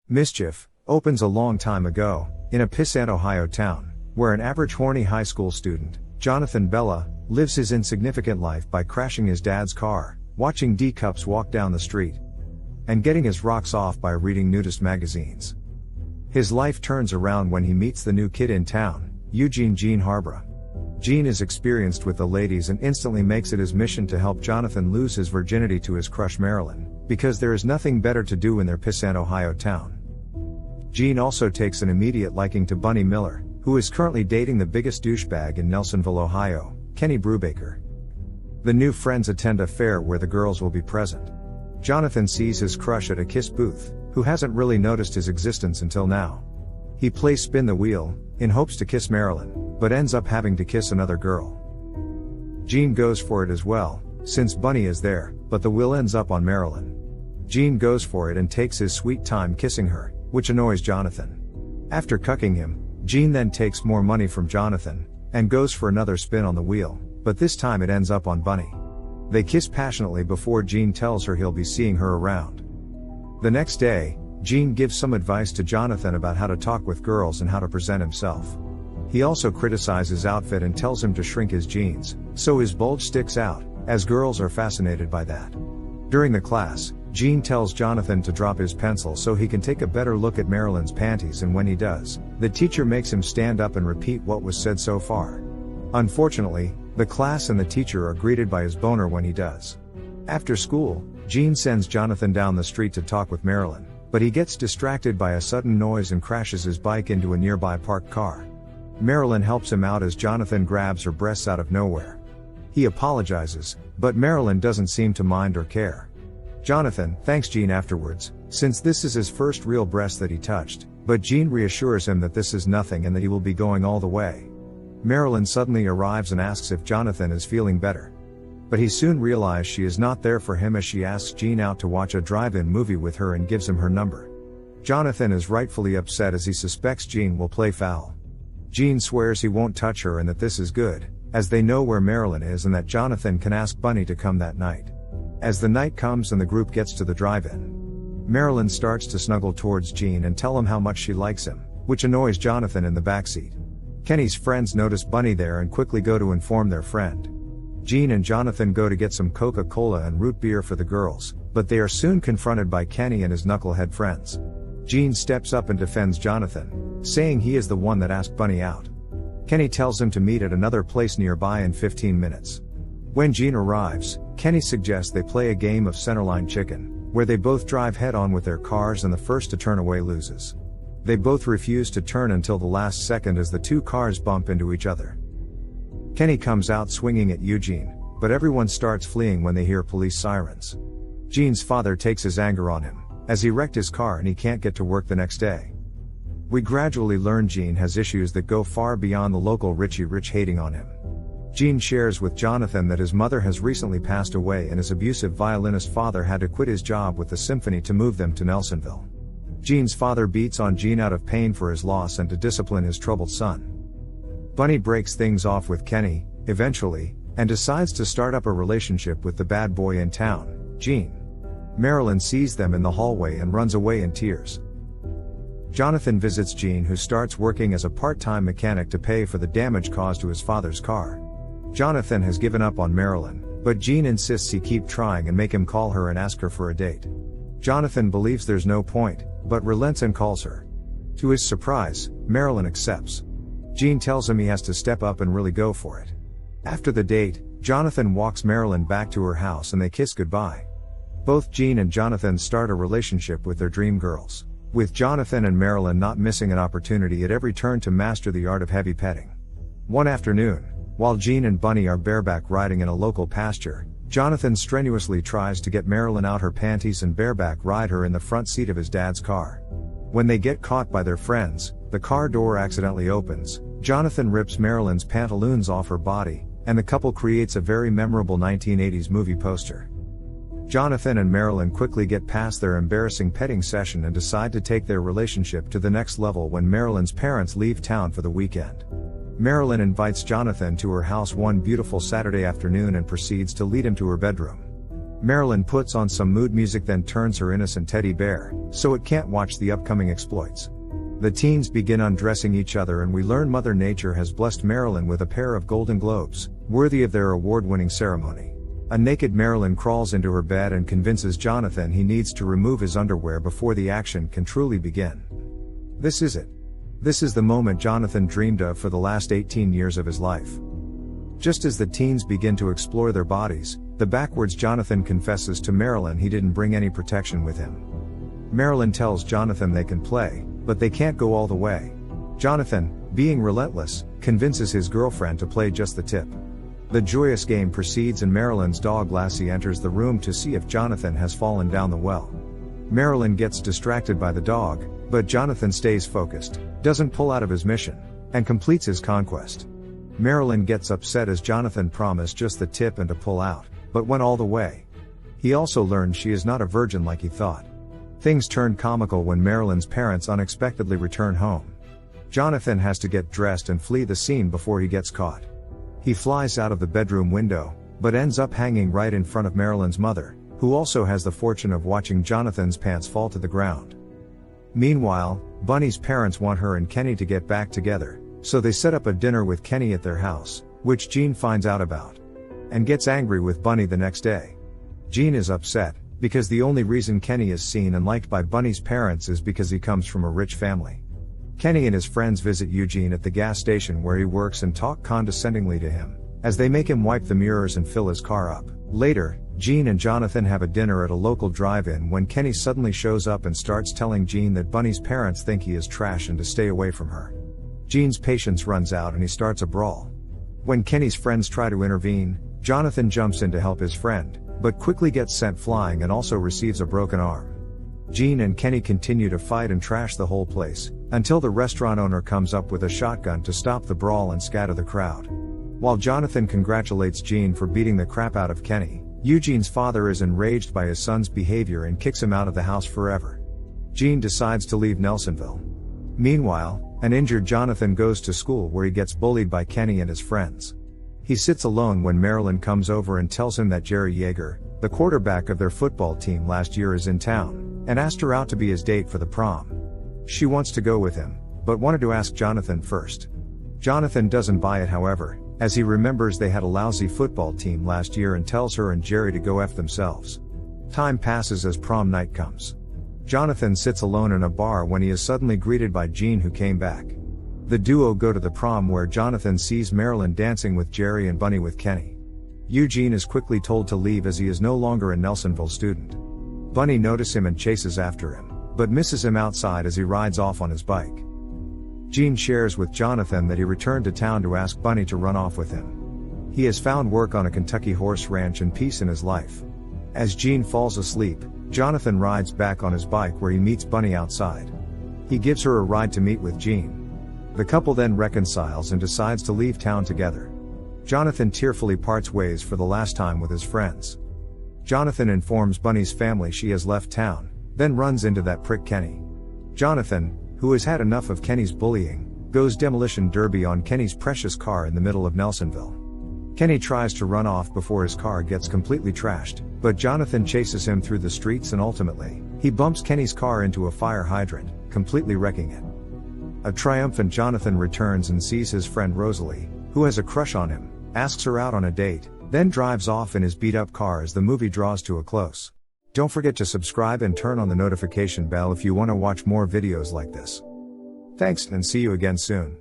Mischief opens a long time ago, in a pissant Ohio town, where an average horny high school student, Jonathan Bella, lives his insignificant life by crashing his dad's car, watching D-cups walk down the street, and getting his rocks off by reading nudist magazines. His life turns around when he meets the new kid in town, Jean Harbra. Jean is experienced with the ladies and instantly makes it his mission to help Jonathan lose his virginity to his crush Marilyn, because there is nothing better to do in their pissant Ohio town. Jean also takes an immediate liking to Bunny Miller, who is currently dating the biggest douchebag in Nelsonville, Ohio, Kenny Brubaker. The new friends attend a fair where the girls will be present. Jonathan sees his crush at a kiss booth, who hasn't really noticed his existence until now. He plays spin the wheel, in hopes to kiss Marilyn, but ends up having to kiss another girl. Jean goes for it as well, since Bunny is there, but the wheel ends up on Marilyn. Jean goes for it and takes his sweet time kissing her, which annoys Jonathan. After cucking him, Jean then takes more money from Jonathan, and goes for another spin on the wheel, but this time it ends up on Bunny. They kiss passionately before Jean tells her he'll be seeing her around. The next day, Jean gives some advice to Jonathan about how to talk with girls and how to present himself. He also criticizes his outfit and tells him to shrink his jeans, so his bulge sticks out, as girls are fascinated by that. During the class, Jean tells Jonathan to drop his pencil so he can take a better look at Marilyn's panties, and when he does, the teacher makes him stand up and repeat what was said so far. Unfortunately, the class and the teacher are greeted by his boner when he does. After school, Jean sends Jonathan down the street to talk with Marilyn, but he gets distracted by a sudden noise and crashes his bike into a nearby parked car. Marilyn helps him out as Jonathan grabs her breasts out of nowhere. He apologizes, but Marilyn doesn't seem to mind or care. Jonathan thanks Jean afterwards, since this is his first real breast that he touched, but Jean reassures him that this is nothing and that he will be going all the way. Marilyn suddenly arrives and asks if Jonathan is feeling better. But he soon realizes she is not there for him as she asks Jean out to watch a drive-in movie with her and gives him her number. Jonathan is rightfully upset as he suspects Jean will play foul. Jean swears he won't touch her and that this is good, as they know where Marilyn is and that Jonathan can ask Bunny to come that night. As the night comes and the group gets to the drive-in, Marilyn starts to snuggle towards Jean and tell him how much she likes him, which annoys Jonathan in the backseat. Kenny's friends notice Bunny there and quickly go to inform their friend. Jean and Jonathan go to get some Coca-Cola and root beer for the girls, but they are soon confronted by Kenny and his knucklehead friends. Jean steps up and defends Jonathan, saying he is the one that asked Bunny out. Kenny tells him to meet at another place nearby in 15 minutes. When Jean arrives, Kenny suggests they play a game of centerline chicken, where they both drive head-on with their cars and the first to turn away loses. They both refuse to turn until the last second as the two cars bump into each other. Kenny comes out swinging at Eugene, but everyone starts fleeing when they hear police sirens. Jean's father takes his anger on him, as he wrecked his car and he can't get to work the next day. We gradually learn Jean has issues that go far beyond the local Richie Rich hating on him. Jean shares with Jonathan that his mother has recently passed away and his abusive violinist father had to quit his job with the symphony to move them to Nelsonville. Jean's father beats on Jean out of pain for his loss and to discipline his troubled son. Bunny breaks things off with Kenny, eventually, and decides to start up a relationship with the bad boy in town, Jean. Marilyn sees them in the hallway and runs away in tears. Jonathan visits Jean, who starts working as a part-time mechanic to pay for the damage caused to his father's car. Jonathan has given up on Marilyn, but Jean insists he keep trying and make him call her and ask her for a date. Jonathan believes there's no point, but relents and calls her. To his surprise, Marilyn accepts. Jean tells him he has to step up and really go for it. After the date, Jonathan walks Marilyn back to her house and they kiss goodbye. Both Jean and Jonathan start a relationship with their dream girls, with Jonathan and Marilyn not missing an opportunity at every turn to master the art of heavy petting. One afternoon, while Jean and Bunny are bareback riding in a local pasture, Jonathan strenuously tries to get Marilyn out her panties and bareback ride her in the front seat of his dad's car. When they get caught by their friends, the car door accidentally opens, Jonathan rips Marilyn's pantaloons off her body, and the couple creates a very memorable 1980s movie poster. Jonathan and Marilyn quickly get past their embarrassing petting session and decide to take their relationship to the next level when Marilyn's parents leave town for the weekend. Marilyn invites Jonathan to her house one beautiful Saturday afternoon and proceeds to lead him to her bedroom. Marilyn puts on some mood music, then turns her innocent teddy bear, so it can't watch the upcoming exploits. The teens begin undressing each other, and we learn Mother Nature has blessed Marilyn with a pair of golden globes, worthy of their award-winning ceremony. A naked Marilyn crawls into her bed and convinces Jonathan he needs to remove his underwear before the action can truly begin. This is it. This is the moment Jonathan dreamed of for the last 18 years of his life. Just as the teens begin to explore their bodies, the backwards Jonathan confesses to Marilyn he didn't bring any protection with him. Marilyn tells Jonathan they can play, but they can't go all the way. Jonathan, being relentless, convinces his girlfriend to play just the tip. The joyous game proceeds, and Marilyn's dog Lassie enters the room to see if Jonathan has fallen down the well. Marilyn gets distracted by the dog, but Jonathan stays focused, doesn't pull out of his mission, and completes his conquest. Marilyn gets upset as Jonathan promised just the tip and to pull out, but went all the way. He also learns she is not a virgin like he thought. Things turn comical when Marilyn's parents unexpectedly return home. Jonathan has to get dressed and flee the scene before he gets caught. He flies out of the bedroom window, but ends up hanging right in front of Marilyn's mother, who also has the fortune of watching Jonathan's pants fall to the ground. Meanwhile, Bunny's parents want her and Kenny to get back together, so they set up a dinner with Kenny at their house, which Jean finds out about, and gets angry with Bunny the next day. Jean is upset, because the only reason Kenny is seen and liked by Bunny's parents is because he comes from a rich family. Kenny and his friends visit Eugene at the gas station where he works and talk condescendingly to him, as they make him wipe the mirrors and fill his car up. Later, Jean and Jonathan have a dinner at a local drive-in when Kenny suddenly shows up and starts telling Jean that Bunny's parents think he is trash and to stay away from her. Jean's patience runs out and he starts a brawl. When Kenny's friends try to intervene, Jonathan jumps in to help his friend, but quickly gets sent flying and also receives a broken arm. Jean and Kenny continue to fight and trash the whole place, until the restaurant owner comes up with a shotgun to stop the brawl and scatter the crowd. While Jonathan congratulates Jean for beating the crap out of Kenny, Eugene's father is enraged by his son's behavior and kicks him out of the house forever. Jean decides to leave Nelsonville. Meanwhile, an injured Jonathan goes to school where he gets bullied by Kenny and his friends. He sits alone when Marilyn comes over and tells him that Jerry Yeager, the quarterback of their football team last year, is in town, and asked her out to be his date for the prom. She wants to go with him, but wanted to ask Jonathan first. Jonathan doesn't buy it, however, as he remembers they had a lousy football team last year and tells her and Jerry to go F themselves. Time passes as prom night comes. Jonathan sits alone in a bar when he is suddenly greeted by Jean, who came back. The duo go to the prom where Jonathan sees Marilyn dancing with Jerry and Bunny with Kenny. Eugene is quickly told to leave as he is no longer a Nelsonville student. Bunny notices him and chases after him, but misses him outside as he rides off on his bike. Jean shares with Jonathan that he returned to town to ask Bunny to run off with him. He has found work on a Kentucky horse ranch and peace in his life. As Jean falls asleep, Jonathan rides back on his bike where he meets Bunny outside. He gives her a ride to meet with Jean. The couple then reconciles and decides to leave town together. Jonathan tearfully parts ways for the last time with his friends. Jonathan informs Bunny's family she has left town, then runs into that prick Kenny. Jonathan, who has had enough of Kenny's bullying, goes demolition derby on Kenny's precious car in the middle of Nelsonville. Kenny tries to run off before his car gets completely trashed, but Jonathan chases him through the streets and ultimately, he bumps Kenny's car into a fire hydrant, completely wrecking it. A triumphant Jonathan returns and sees his friend Rosalie, who has a crush on him, asks her out on a date, then drives off in his beat-up car as the movie draws to a close. Don't forget to subscribe and turn on the notification bell if you want to watch more videos like this. Thanks and see you again soon.